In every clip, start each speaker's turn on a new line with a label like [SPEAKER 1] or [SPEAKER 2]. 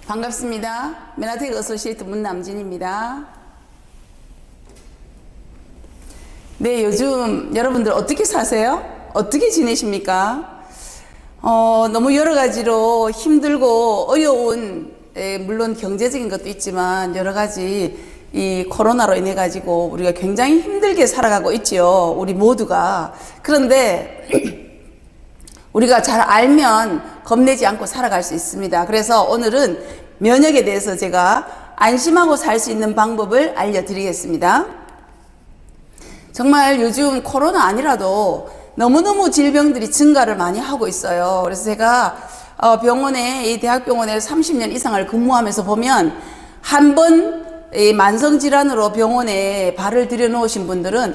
[SPEAKER 1] 반갑습니다. 메나텍 어소시에이트 문남진입니다. 네, 요즘 여러분들 어떻게 사세요? 어떻게 지내십니까? 너무 여러 가지로 힘들고 어려운, 물론 경제적인 것도 있지만 여러 가지 이 코로나로 인해 가지고 우리가 굉장히 힘들게 살아가고 있지요. 우리 모두가. 그런데 우리가 잘 알면 겁내지 않고 살아갈 수 있습니다. 그래서 오늘은 면역에 대해서 제가 안심하고 살 수 있는 방법을 알려드리겠습니다. 정말 요즘 코로나 아니라도 너무너무 질병들이 증가를 많이 하고 있어요. 그래서 제가 이 대학병원에 30년 이상을 근무하면서 보면 한 번 만성질환으로 병원에 발을 들여놓으신 분들은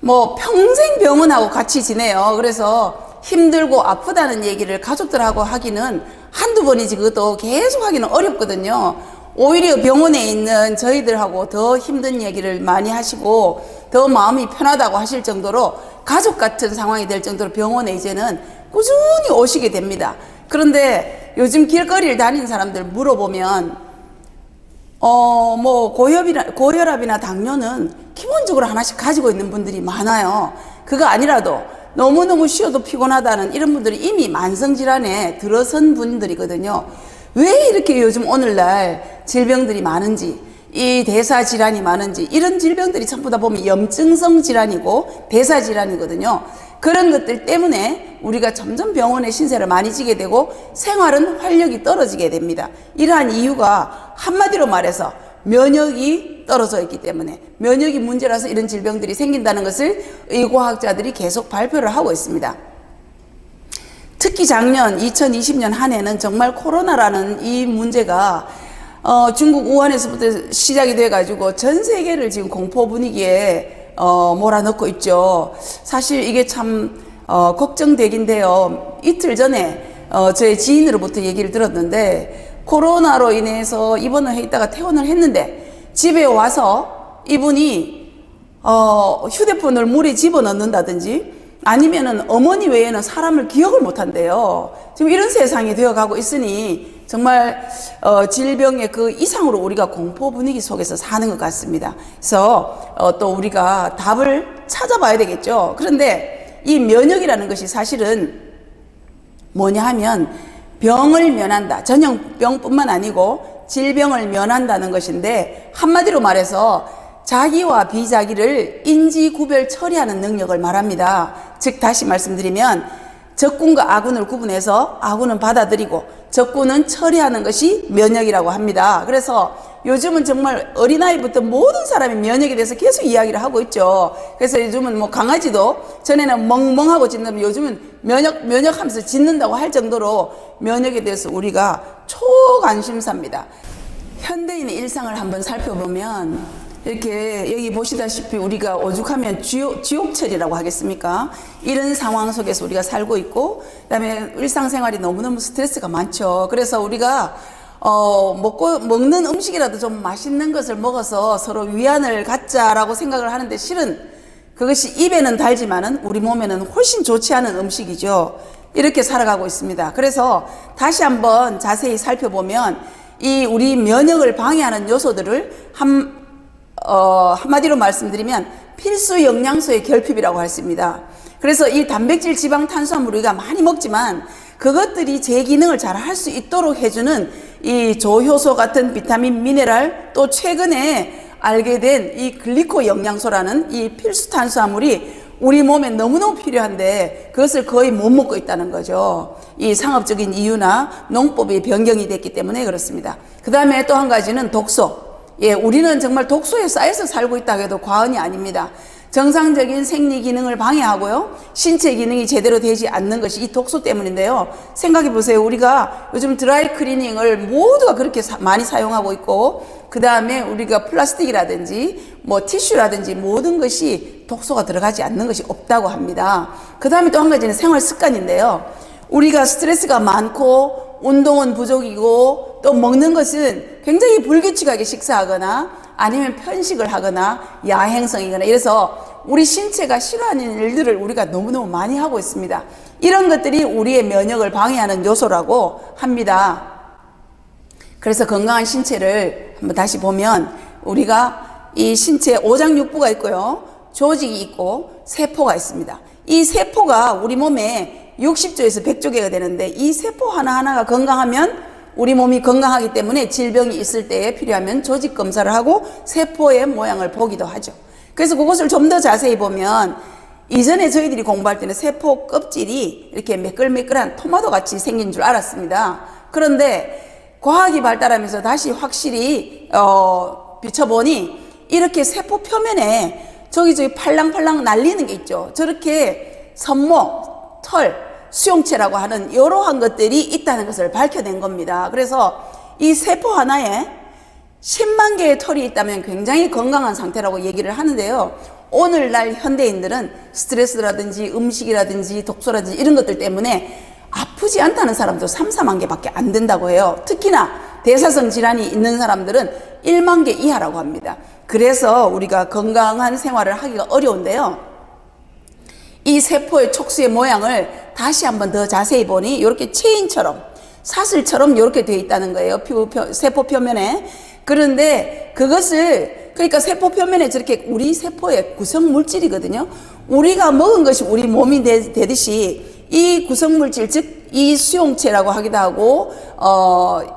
[SPEAKER 1] 뭐 평생 병원하고 같이 지내요. 그래서 힘들고 아프다는 얘기를 가족들하고 하기는 한두 번이지 그것도 계속 하기는 어렵거든요. 오히려 병원에 있는 저희들하고 더 힘든 얘기를 많이 하시고 더 마음이 편하다고 하실 정도로 가족 같은 상황이 될 정도로 병원에 이제는 꾸준히 오시게 됩니다. 그런데 요즘 길거리를 다니는 사람들 물어보면 고혈압이나 당뇨는 기본적으로 하나씩 가지고 있는 분들이 많아요. 그거 아니라도 너무너무 쉬어도 피곤하다는 이런 분들이 이미 만성질환에 들어선 분들이거든요. 왜 이렇게 요즘 오늘날 질병들이 많은지, 이 대사질환이 많은지, 이런 질병들이 전부 다 보면 염증성 질환이고 대사질환이거든요. 그런 것들 때문에 우리가 점점 병원의 신세를 많이 지게 되고 생활은 활력이 떨어지게 됩니다. 이러한 이유가 한마디로 말해서 면역이 떨어져 있기 때문에, 면역이 문제라서 이런 질병들이 생긴다는 것을 의과학자들이 계속 발표를 하고 있습니다. 특히 작년 2020년 한 해는 정말 코로나라는 이 문제가 중국 우한에서부터 시작이 돼가지고 전 세계를 지금 공포 분위기에 몰아넣고 있죠. 사실 이게 참 걱정되긴데요. 이틀 전에 저의 지인으로부터 얘기를 들었는데, 코로나로 인해서 입원을 해 있다가 퇴원을 했는데 집에 와서 이분이 휴대폰을 물에 집어넣는다든지 아니면은 어머니 외에는 사람을 기억을 못 한대요. 지금 이런 세상이 되어가고 있으니 정말 질병의 그 이상으로 우리가 공포 분위기 속에서 사는 것 같습니다. 그래서 또 우리가 답을 찾아봐야 되겠죠. 그런데 이 면역이라는 것이 사실은 뭐냐 하면 병을 면한다. 전염병뿐만 아니고 질병을 면한다는 것인데, 한마디로 말해서 자기와 비자기를 인지 구별 처리하는 능력을 말합니다. 즉 다시 말씀드리면 적군과 아군을 구분해서 아군은 받아들이고 적군은 처리하는 것이 면역이라고 합니다. 그래서 요즘은 정말 어린아이부터 모든 사람이 면역에 대해서 계속 이야기를 하고 있죠. 그래서 요즘은 뭐 강아지도 전에는 멍멍하고 짖는다면 요즘은 면역하면서 짖는다고 할 정도로 면역에 대해서 우리가 초관심사입니다. 현대인의 일상을 한번 살펴보면 이렇게 여기 보시다시피 우리가 오죽하면 지옥철이라고 하겠습니까? 이런 상황 속에서 우리가 살고 있고, 그다음에 일상생활이 너무너무 스트레스가 많죠. 그래서 우리가 먹는 음식이라도 좀 맛있는 것을 먹어서 서로 위안을 갖자라고 생각을 하는데, 실은 그것이 입에는 달지만은 우리 몸에는 훨씬 좋지 않은 음식이죠. 이렇게 살아가고 있습니다. 그래서 다시 한번 자세히 살펴보면 이 우리 면역을 방해하는 요소들을 한마디로 말씀드리면 필수 영양소의 결핍이라고 할 수 있습니다. 그래서 이 단백질, 지방, 탄수화물 우리가 많이 먹지만 그것들이 제 기능을 잘 할 수 있도록 해주는 이 조효소 같은 비타민, 미네랄, 또 최근에 알게 된 이 글리코 영양소라는 이 필수 탄수화물이 우리 몸에 너무너무 필요한데 그것을 거의 못 먹고 있다는 거죠. 이 상업적인 이유나 농법이 변경이 됐기 때문에 그렇습니다. 그 다음에 또 한 가지는 독소. 우리는 정말 독소에 쌓여서 살고 있다고 해도 과언이 아닙니다. 정상적인 생리 기능을 방해하고요, 신체 기능이 제대로 되지 않는 것이 이 독소 때문인데요. 생각해 보세요. 우리가 요즘 드라이 클리닝을 모두가 그렇게 많이 사용하고 있고, 그 다음에 우리가 플라스틱이라든지 뭐 티슈라든지 모든 것이 독소가 들어가지 않는 것이 없다고 합니다. 그 다음에 또 한 가지는 생활 습관인데요. 우리가 스트레스가 많고 운동은 부족이고 또 먹는 것은 굉장히 불규칙하게 식사하거나 아니면 편식을 하거나 야행성이거나 이래서 우리 신체가 싫어하는 일들을 우리가 너무너무 많이 하고 있습니다. 이런 것들이 우리의 면역을 방해하는 요소라고 합니다. 그래서 건강한 신체를 한번 다시 보면 우리가 이 신체 오장육부가 있고요. 조직이 있고 세포가 있습니다. 이 세포가 우리 몸에 60조에서 100조 개가 되는데 이 세포 하나하나가 건강하면 우리 몸이 건강하기 때문에 질병이 있을 때에 필요하면 조직 검사를 하고 세포의 모양을 보기도 하죠. 그래서 그것을 좀 더 자세히 보면 이전에 저희들이 공부할 때는 세포 껍질이 이렇게 매끌매끌한 토마토 같이 생긴 줄 알았습니다. 그런데 과학이 발달하면서 다시 확실히 비춰보니 이렇게 세포 표면에 저기 팔랑팔랑 날리는 게 있죠. 저렇게 섬모, 털, 수용체라고 하는 이러한 것들이 있다는 것을 밝혀낸 겁니다. 그래서 이 세포 하나에 10만 개의 털이 있다면 굉장히 건강한 상태라고 얘기를 하는데요. 오늘날 현대인들은 스트레스라든지 음식이라든지 독소라든지 이런 것들 때문에 아프지 않다는 사람도 3, 4만 개밖에 안 된다고 해요. 특히나 대사성 질환이 있는 사람들은 1만 개 이하라고 합니다. 그래서 우리가 건강한 생활을 하기가 어려운데요. 이 세포의 촉수의 모양을 다시 한번 더 자세히 보니 이렇게 체인처럼 사슬처럼 이렇게 되어 있다는 거예요. 세포 표면에. 그런데 그것을 그러니까 세포 표면에 저렇게 우리 세포의 구성 물질이거든요. 우리가 먹은 것이 우리 몸이 되듯이 이 구성 물질 즉 이 수용체라고 하기도 하고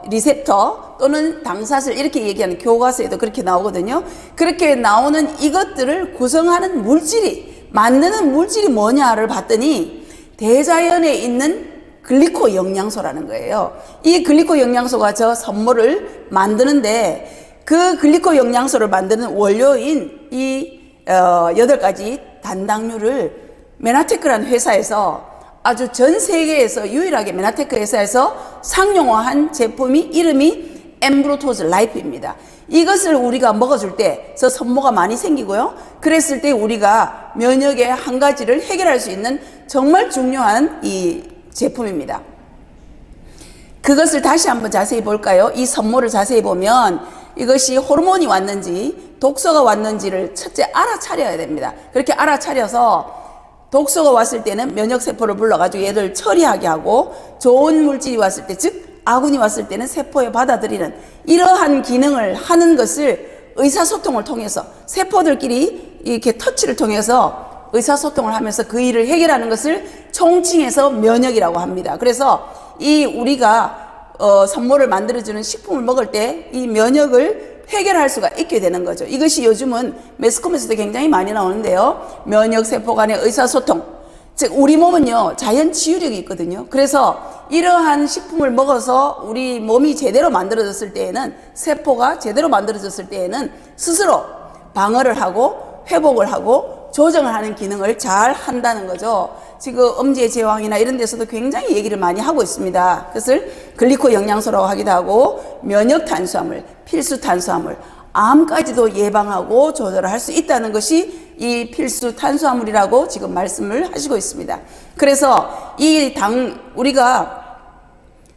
[SPEAKER 1] 리셉터 또는 당사슬 이렇게 얘기하는 교과서에도 그렇게 나오거든요. 그렇게 나오는 이것들을 구성하는 물질이 만드는 물질이 뭐냐를 봤더니 대자연에 있는 글리코 영양소라는 거예요. 이 글리코 영양소가 저 섬모를 만드는데 그 글리코 영양소를 만드는 원료인 이 8가지 단당류를 메나테크라는 회사에서 아주 전 세계에서 유일하게 메나테크 회사에서 상용화한 제품이 이름이 엠브로토즈 라이프입니다. 이것을 우리가 먹어줄 때 저 섬모가 많이 생기고요. 그랬을 때 우리가 면역의 한 가지를 해결할 수 있는 정말 중요한 이 제품입니다. 그것을 다시 한번 자세히 볼까요? 이 섬모를 자세히 보면 이것이 호르몬이 왔는지 독소가 왔는지를 첫째 알아차려야 됩니다. 그렇게 알아차려서 독소가 왔을 때는 면역세포를 불러가지고 얘를 처리하게 하고 좋은 물질이 왔을 때 즉 아군이 왔을 때는 세포에 받아들이는 이러한 기능을 하는 것을 의사소통을 통해서 세포들끼리 이렇게 터치를 통해서 의사소통을 하면서 그 일을 해결하는 것을 총칭해서 면역이라고 합니다. 그래서 이 우리가 선모를 만들어주는 식품을 먹을 때 이 면역을 해결할 수가 있게 되는 거죠. 이것이 요즘은 매스컴에서도 굉장히 많이 나오는데요. 면역세포 간의 의사소통. 즉 우리 몸은요 자연 치유력이 있거든요. 그래서 이러한 식품을 먹어서 우리 몸이 제대로 만들어졌을 때에는 세포가 제대로 만들어졌을 때에는 스스로 방어를 하고 회복을 하고 조정을 하는 기능을 잘 한다는 거죠. 지금 음지의 제왕이나 이런 데서도 굉장히 얘기를 많이 하고 있습니다. 그것을 글리코 영양소라고 하기도 하고 면역 탄수화물, 필수 탄수화물, 암까지도 예방하고 조절을 할 수 있다는 것이 이 필수 탄수화물이라고 지금 말씀을 하시고 있습니다. 그래서 이 우리가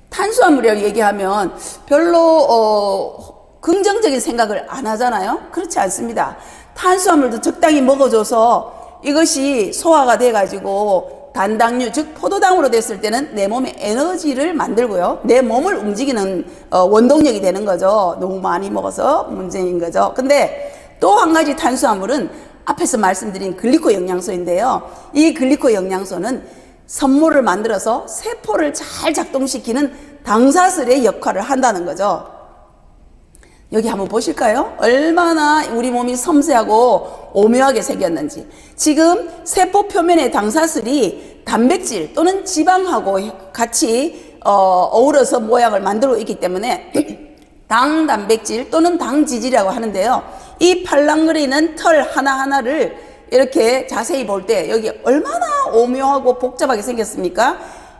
[SPEAKER 1] 탄수화물이라고 얘기하면 별로 긍정적인 생각을 안 하잖아요. 그렇지 않습니다. 탄수화물도 적당히 먹어줘서 이것이 소화가 돼가지고 단당류 즉 포도당으로 됐을 때는 내 몸에 에너지를 만들고요. 내 몸을 움직이는 원동력이 되는 거죠. 너무 많이 먹어서 문제인 거죠. 근데 또 한 가지 탄수화물은 앞에서 말씀드린 글리코 영양소인데요. 이 글리코 영양소는 섬모를 만들어서 세포를 잘 작동시키는 당사슬의 역할을 한다는 거죠. 여기 한번 보실까요? 얼마나 우리 몸이 섬세하고 오묘하게 생겼는지. 지금 세포 표면의 당사슬이 단백질 또는 지방하고 같이 어우러서 모양을 만들고 있기 때문에 당단백질 또는 당지질이라고 하는데요. 이 팔랑거리는 털 하나하나를 이렇게 자세히 볼 때 여기 얼마나 오묘하고 복잡하게 생겼습니까?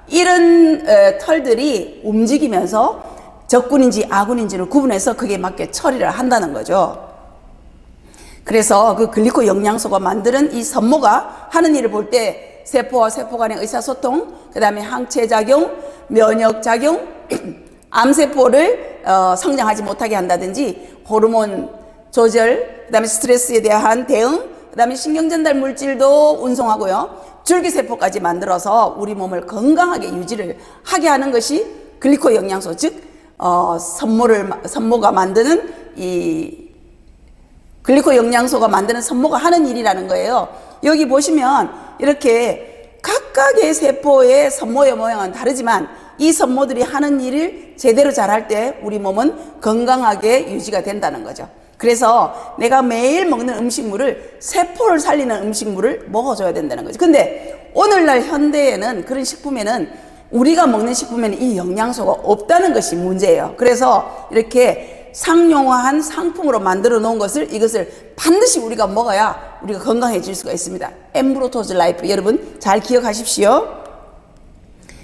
[SPEAKER 1] 이런 털들이 움직이면서 적군인지 아군인지를 구분해서 그게 맞게 처리를 한다는 거죠. 그래서 그 글리코 영양소가 만드는 이 섬모가 하는 일을 볼 때 세포와 세포 간의 의사소통, 그 다음에 항체작용, 면역작용, 암세포를 성장하지 못하게 한다든지 호르몬 조절, 그 다음에 스트레스에 대한 대응, 그 다음에 신경전달 물질도 운송하고요. 줄기세포까지 만들어서 우리 몸을 건강하게 유지를 하게 하는 것이 글리코 영양소, 즉 섬모가 만드는 이 글리코 영양소가 만드는 섬모가 하는 일이라는 거예요. 여기 보시면 이렇게 각각의 세포의 섬모의 모양은 다르지만 이 섬모들이 하는 일을 제대로 잘할 때 우리 몸은 건강하게 유지가 된다는 거죠. 그래서 내가 매일 먹는 음식물을 세포를 살리는 음식물을 먹어줘야 된다는 거죠. 근데 오늘날 현대에는 그런 식품에는 우리가 먹는 식품에는 이 영양소가 없다는 것이 문제예요. 그래서 이렇게 상용화한 상품으로 만들어 놓은 이것을 반드시 우리가 먹어야 우리가 건강해질 수가 있습니다. 엠브로토즈 라이프 여러분 잘 기억하십시오.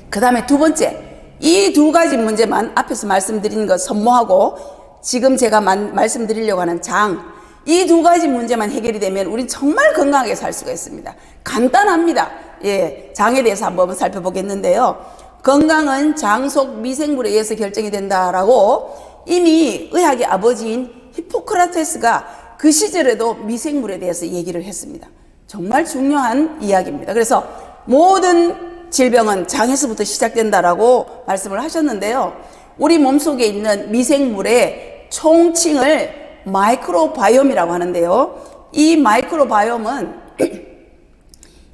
[SPEAKER 1] 그 다음에 두 번째, 이 두 가지 문제만 앞에서 말씀드린 것 섬모하고 지금 제가 말씀드리려고 하는 장, 이 두 가지 문제만 해결이 되면 우린 정말 건강하게 살 수가 있습니다. 간단합니다. 예, 장에 대해서 한번 살펴보겠는데요. 건강은 장 속 미생물에 의해서 결정이 된다라고 이미 의학의 아버지인 히포크라테스가 그 시절에도 미생물에 대해서 얘기를 했습니다. 정말 중요한 이야기입니다. 그래서 모든 질병은 장에서부터 시작된다라고 말씀을 하셨는데요. 우리 몸속에 있는 미생물의 총칭을 마이크로바이옴이라고 하는데요. 이 마이크로바이옴은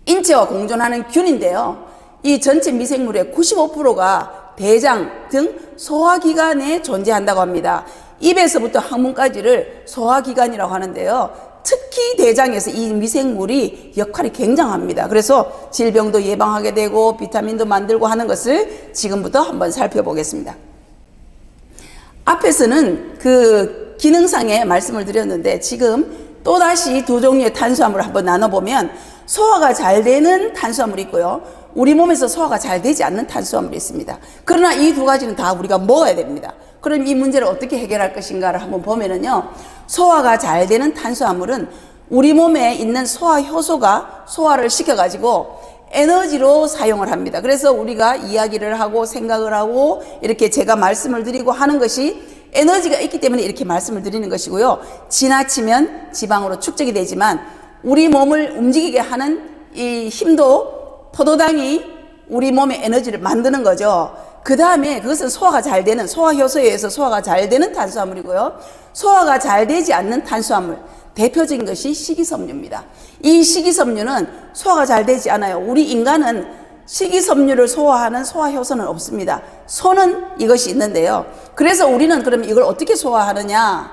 [SPEAKER 1] 인체와 공존하는 균인데요. 이 전체 미생물의 95%가 대장 등 소화기관에 존재한다고 합니다. 입에서부터 항문까지를 소화기관이라고 하는데요. 특히 대장에서 이 미생물이 역할이 굉장합니다. 그래서 질병도 예방하게 되고 비타민도 만들고 하는 것을 지금부터 한번 살펴보겠습니다. 앞에서는 그 기능상의 말씀을 드렸는데 지금 또다시 두 종류의 탄수화물을 한번 나눠보면 소화가 잘 되는 탄수화물이 있고요. 우리 몸에서 소화가 잘 되지 않는 탄수화물이 있습니다. 그러나 이 두 가지는 다 우리가 먹어야 됩니다. 그럼 이 문제를 어떻게 해결할 것인가를 한번 보면은요. 소화가 잘 되는 탄수화물은 우리 몸에 있는 소화 효소가 소화를 시켜가지고 에너지로 사용을 합니다. 그래서 우리가 이야기를 하고 생각을 하고 이렇게 제가 말씀을 드리고 하는 것이 에너지가 있기 때문에 이렇게 말씀을 드리는 것이고요. 지나치면 지방으로 축적이 되지만 우리 몸을 움직이게 하는 이 힘도 포도당이 우리 몸의 에너지를 만드는 거죠. 그 다음에 그것은 소화가 잘 되는, 소화 효소에 의해서 소화가 잘 되는 탄수화물이고요. 소화가 잘 되지 않는 탄수화물, 대표적인 것이 식이섬유입니다. 이 식이섬유는 소화가 잘 되지 않아요. 우리 인간은 식이섬유를 소화하는 소화 효소는 없습니다. 소는 이것이 있는데요. 그래서 우리는 그럼 이걸 어떻게 소화하느냐?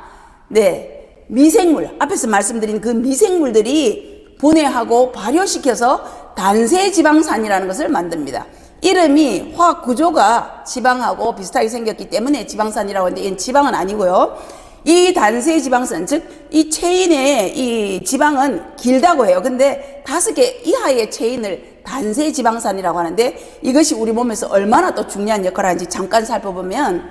[SPEAKER 1] 네, 미생물, 앞에서 말씀드린 그 미생물들이 분해하고 발효시켜서 단세지방산이라는 것을 만듭니다. 이름이 화학 구조가 지방하고 비슷하게 생겼기 때문에 지방산이라고 하는데 이건 지방은 아니고요. 이 단세지방산, 즉 이 체인의 이 지방은 길다고 해요. 근데 5개 이하의 체인을 단세지방산이라고 하는데 이것이 우리 몸에서 얼마나 또 중요한 역할을 하는지 잠깐 살펴보면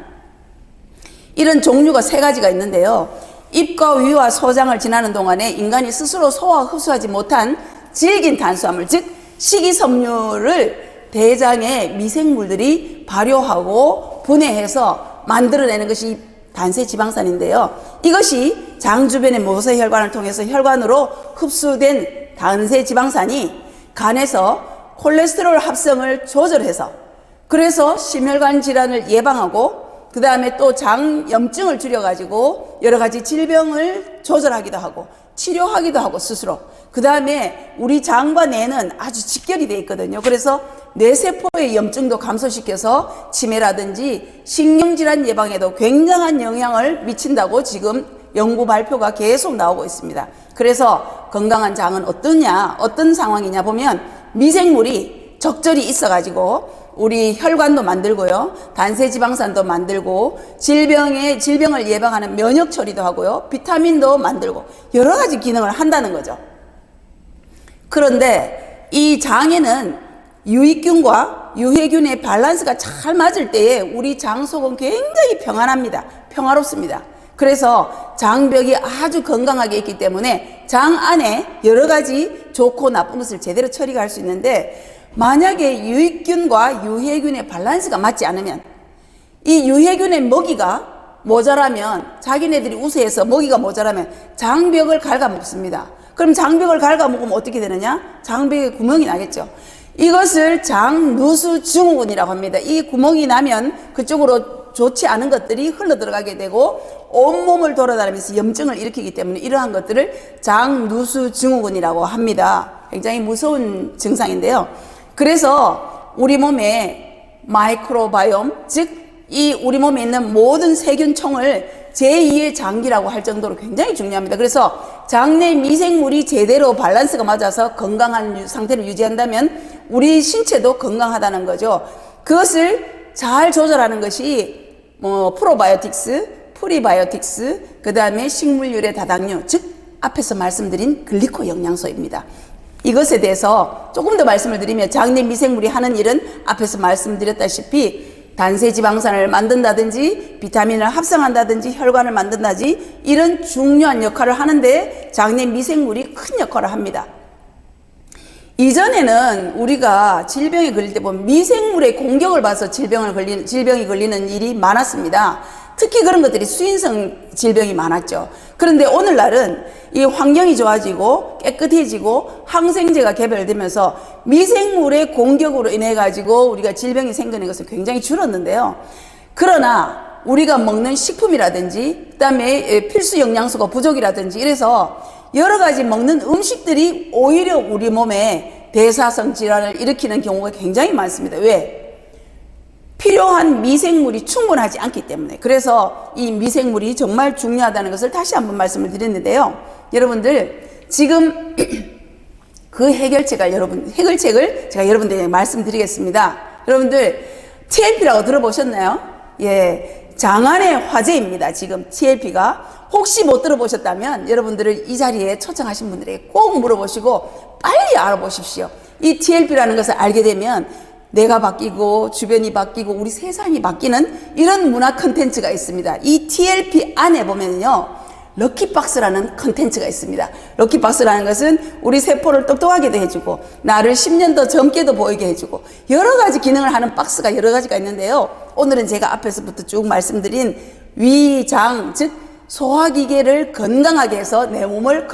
[SPEAKER 1] 이런 종류가 3가지가 있는데요. 입과 위와 소장을 지나는 동안에 인간이 스스로 소화 흡수하지 못한 질긴 탄수화물, 즉 식이섬유를 대장의 미생물들이 발효하고 분해해서 만들어내는 것이 단세지방산인데요. 이것이 장 주변의 모세혈관을 통해서 혈관으로 흡수된 단세지방산이 간에서 콜레스테롤 합성을 조절해서 그래서 심혈관 질환을 예방하고 그 다음에 또 장 염증을 줄여가지고 여러 가지 질병을 조절하기도 하고 치료하기도 하고 스스로. 그 다음에 우리 장과 뇌는 아주 직결이 되어 있거든요. 그래서 뇌세포의 염증도 감소시켜서 치매라든지 신경질환 예방에도 굉장한 영향을 미친다고 지금 연구 발표가 계속 나오고 있습니다. 그래서 건강한 장은 어떠냐, 어떤 상황이냐 보면 미생물이 적절히 있어가지고 우리 혈관도 만들고요. 단세지방산도 만들고 질병을 예방하는 면역 처리도 하고요. 비타민도 만들고 여러 가지 기능을 한다는 거죠. 그런데 이 장에는 유익균과 유해균의 밸런스가 잘 맞을 때에 우리 장 속은 굉장히 평안합니다. 평화롭습니다. 그래서 장벽이 아주 건강하게 있기 때문에 장 안에 여러 가지 좋고 나쁜 것을 제대로 처리가 할 수 있는데 만약에 유익균과 유해균의 밸런스가 맞지 않으면 이 유해균의 먹이가 모자라면 자기네들이 우세해서 먹이가 모자라면 장벽을 갉아먹습니다. 그럼 장벽을 갉아먹으면 어떻게 되느냐? 장벽에 구멍이 나겠죠. 이것을 장누수 증후군이라고 합니다. 이 구멍이 나면 그쪽으로 좋지 않은 것들이 흘러 들어가게 되고 온몸을 돌아다니면서 염증을 일으키기 때문에 이러한 것들을 장누수 증후군이라고 합니다. 굉장히 무서운 증상인데요. 그래서 우리 몸에 마이크로바이옴, 즉 이 우리 몸에 있는 모든 세균총을 제2의 장기라고 할 정도로 굉장히 중요합니다. 그래서 장내 미생물이 제대로 밸런스가 맞아서 건강한 상태를 유지한다면 우리 신체도 건강하다는 거죠. 그것을 잘 조절하는 것이 프로바이오틱스, 프리바이오틱스, 그 다음에 식물유래 다당류, 즉 앞에서 말씀드린 글리코 영양소입니다. 이것에 대해서 조금 더 말씀을 드리면 장내 미생물이 하는 일은 앞에서 말씀드렸다시피 단세지방산을 만든다든지 비타민을 합성한다든지 혈관을 만든다든지 이런 중요한 역할을 하는데 장내 미생물이 큰 역할을 합니다. 이전에는 우리가 질병에 걸릴 때 보면 미생물의 공격을 받아서 질병이 걸리는 일이 많았습니다. 특히 그런 것들이 수인성 질병이 많았죠. 그런데 오늘날은 이 환경이 좋아지고 깨끗해지고 항생제가 개발되면서 미생물의 공격으로 인해 가지고 우리가 질병이 생기는 것은 굉장히 줄었는데요. 그러나 우리가 먹는 식품이라든지 그다음에 필수 영양소가 부족이라든지 이래서 여러 가지 먹는 음식들이 오히려 우리 몸에 대사성 질환을 일으키는 경우가 굉장히 많습니다. 왜? 필요한 미생물이 충분하지 않기 때문에. 그래서 이 미생물이 정말 중요하다는 것을 다시 한번 말씀을 드렸는데요. 여러분들 지금 그 해결책을 제가 여러분들에게 말씀드리겠습니다. 여러분들 TLP라고 들어보셨나요? 예, 장안의 화제입니다. 지금 TLP가 혹시 못 들어보셨다면 여러분들을 이 자리에 초청하신 분들에게 꼭 물어보시고 빨리 알아보십시오. 이 TLP라는 것을 알게 되면 내가 바뀌고 주변이 바뀌고 우리 세상이 바뀌는 이런 문화 컨텐츠가 있습니다. 이 TLP 안에 보면요 럭키박스라는 컨텐츠가 있습니다. 럭키박스라는 것은 우리 세포를 똑똑하게도 해주고 나를 10년 더 젊게도 보이게 해주고 여러 가지 기능을 하는 박스가 여러 가지가 있는데요. 오늘은 제가 앞에서부터 쭉 말씀드린 위장 즉 소화기계를 건강하게 해서 내 몸을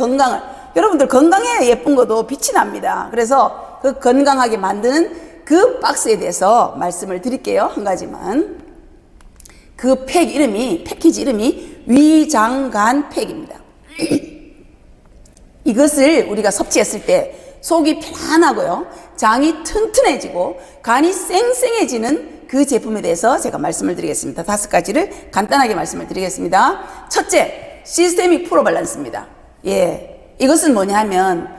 [SPEAKER 1] 여러분들 건강해야 예쁜 것도 빛이 납니다. 그래서 그 건강하게 만드는 그 박스에 대해서 말씀을 드릴게요. 한 가지만. 그 패키지 이름이 위장간 팩입니다. 이것을 우리가 섭취했을 때 속이 편안하고요. 장이 튼튼해지고 간이 쌩쌩해지는 그 제품에 대해서 제가 말씀을 드리겠습니다. 5가지를 간단하게 말씀을 드리겠습니다. 첫째, 시스테믹 프로밸런스입니다. 예, 이것은 뭐냐 하면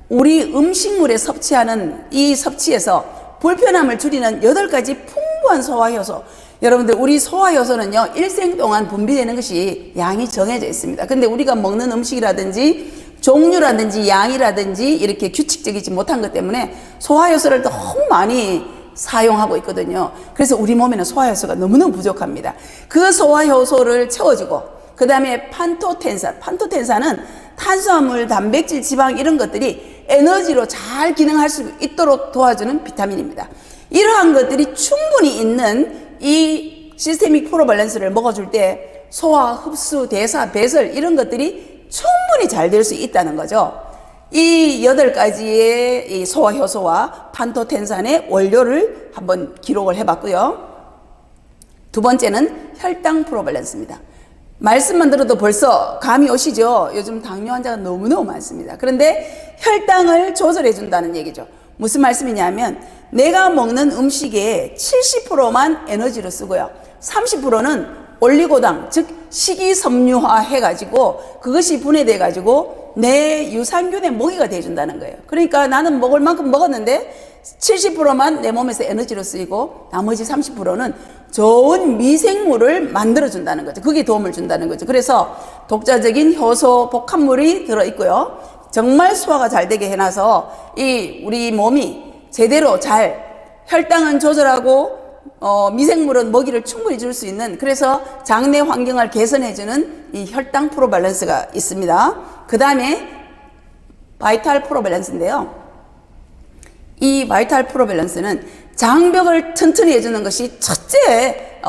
[SPEAKER 1] 우리 음식물에 섭취하는 이 섭취에서 불편함을 줄이는 8가지 풍부한 소화효소. 여러분들 우리 소화효소는요 일생 동안 분비되는 것이 양이 정해져 있습니다. 근데 우리가 먹는 음식이라든지 종류라든지 양이라든지 이렇게 규칙적이지 못한 것 때문에 소화효소를 너무 많이 사용하고 있거든요. 그래서 우리 몸에는 소화효소가 너무너무 부족합니다. 그 소화효소를 채워주고 그 다음에 판토텐산은 탄수화물, 단백질, 지방 이런 것들이 에너지로 잘 기능할 수 있도록 도와주는 비타민입니다. 이러한 것들이 충분히 있는 이 시스테믹 프로밸런스를 먹어줄 때 소화, 흡수, 대사, 배설 이런 것들이 충분히 잘 될 수 있다는 거죠. 이 8가지의 이 소화효소와 판토텐산의 원료를 한번 기록을 해봤고요. 두 번째는 혈당 프로밸런스입니다. 말씀만 들어도 벌써 감이 오시죠? 요즘 당뇨 환자가 너무너무 많습니다. 그런데 혈당을 조절해 준다는 얘기죠. 무슨 말씀이냐면 내가 먹는 음식의 70%만 에너지로 쓰고요. 30%는 올리고당, 즉 식이섬유화 해가지고 그것이 분해돼 가지고 내 유산균의 먹이가 돼준다는 거예요. 그러니까 나는 먹을 만큼 먹었는데 70%만 내 몸에서 에너지로 쓰이고 나머지 30%는 좋은 미생물을 만들어준다는 거죠. 그게 도움을 준다는 거죠. 그래서 독자적인 효소 복합물이 들어있고요. 정말 소화가 잘 되게 해놔서 우리 몸이 제대로 잘 혈당은 조절하고 미생물은 먹이를 충분히 줄 수 있는 그래서 장내 환경을 개선해주는 이 혈당 프로밸런스가 있습니다. 그 다음에 바이탈 프로밸런스인데요. 이 바이탈 프로밸런스는 장벽을 튼튼히 해주는 것이 첫째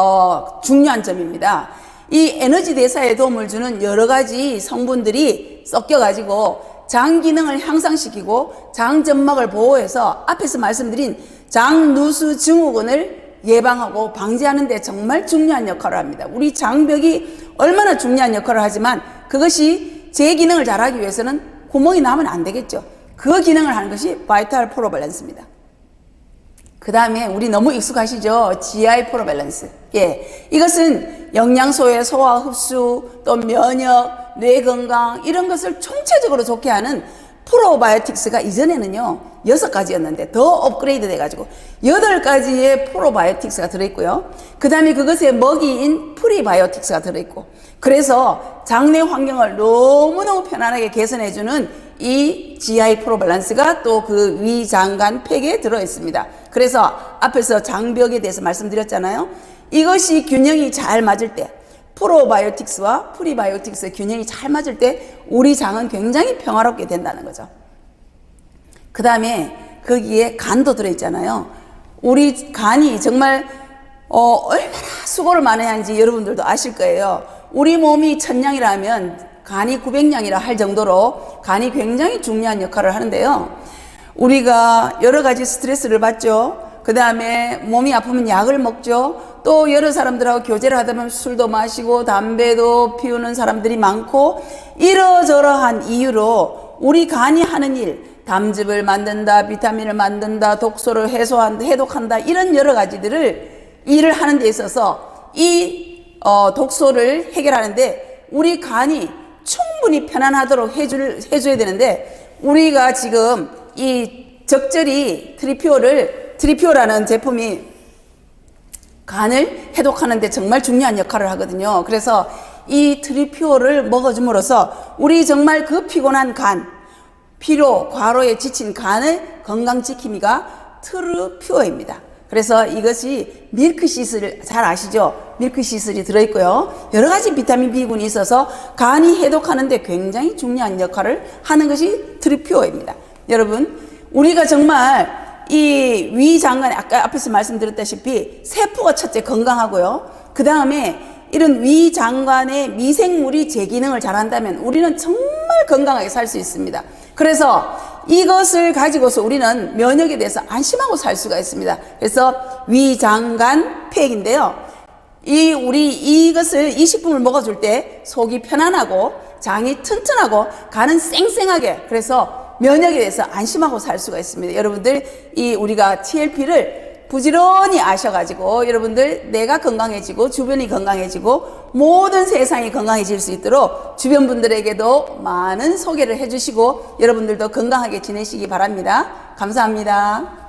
[SPEAKER 1] 중요한 점입니다. 이 에너지 대사에 도움을 주는 여러 가지 성분들이 섞여가지고 장 기능을 향상시키고 장 점막을 보호해서 앞에서 말씀드린 장누수 증후군을 예방하고 방지하는 데 정말 중요한 역할을 합니다. 우리 장벽이 얼마나 중요한 역할을 하지만 그것이 제 기능을 잘하기 위해서는 구멍이 나면 안 되겠죠. 그 기능을 하는 것이 바이탈 프로밸런스입니다. 그 다음에 우리 너무 익숙하시죠? GI 프로밸런스. 예, 이것은 영양소의 소화 흡수, 또 면역, 뇌 건강 이런 것을 총체적으로 좋게 하는 프로바이오틱스가 이전에는요 6가지였는데 더 업그레이드 돼가지고 8가지의 프로바이오틱스가 들어있고요. 그 다음에 그것의 먹이인 프리바이오틱스가 들어있고, 그래서 장내 환경을 너무너무 편안하게 개선해주는 이 GI 프로밸런스가 또 그 위장관 팩에 들어있습니다. 그래서 앞에서 장벽에 대해서 말씀드렸잖아요. 이것이 균형이 잘 맞을 때, 프로바이오틱스와 프리바이오틱스의 균형이 잘 맞을 때 우리 장은 굉장히 평화롭게 된다는 거죠. 그 다음에 거기에 간도 들어있잖아요. 우리 간이 정말 얼마나 수고를 많이 하는지 여러분들도 아실 거예요. 우리 몸이 1000냥이라면 간이 900냥이라 할 정도로 간이 굉장히 중요한 역할을 하는데요. 우리가 여러 가지 스트레스를 받죠. 그 다음에 몸이 아프면 약을 먹죠. 또 여러 사람들하고 교제를 하다 보면 술도 마시고 담배도 피우는 사람들이 많고, 이러저러한 이유로 우리 간이 하는 일, 담즙을 만든다, 비타민을 만든다, 독소를 해소한다, 해독한다, 이런 여러 가지들을 일을 하는 데 있어서 이 독소를 해결하는데 우리 간이 충분히 편안하도록 해줘야 되는데, 우리가 지금 이 적절히 트리피오라는 제품이 간을 해독하는 데 정말 중요한 역할을 하거든요. 그래서 이 트리피오를 먹어줌으로써 우리 정말 그 피곤한 간, 피로, 과로에 지친 간을 건강지킴이가 트루피오입니다. 그래서 이것이 밀크시슬 잘 아시죠? 밀크시슬이 들어있고요. 여러 가지 비타민 B군이 있어서 간이 해독하는 데 굉장히 중요한 역할을 하는 것이 트루피오입니다. 여러분, 우리가 정말 이 위장관에 아까 앞에서 말씀드렸다시피 세포가 첫째 건강하고요. 그 다음에 이런 위장관의 미생물이 제 기능을 잘한다면 우리는 정말 건강하게 살 수 있습니다. 그래서 이것을 가지고서 우리는 면역에 대해서 안심하고 살 수가 있습니다. 그래서 위장관 팩인데요. 이 식품을 먹어줄 때 속이 편안하고 장이 튼튼하고 간은 쌩쌩하게, 그래서 면역에 대해서 안심하고 살 수가 있습니다. 여러분들 우리가 TLP를 부지런히 아셔가지고 여러분들 내가 건강해지고 주변이 건강해지고 모든 세상이 건강해질 수 있도록 주변 분들에게도 많은 소개를 해주시고 여러분들도 건강하게 지내시기 바랍니다. 감사합니다.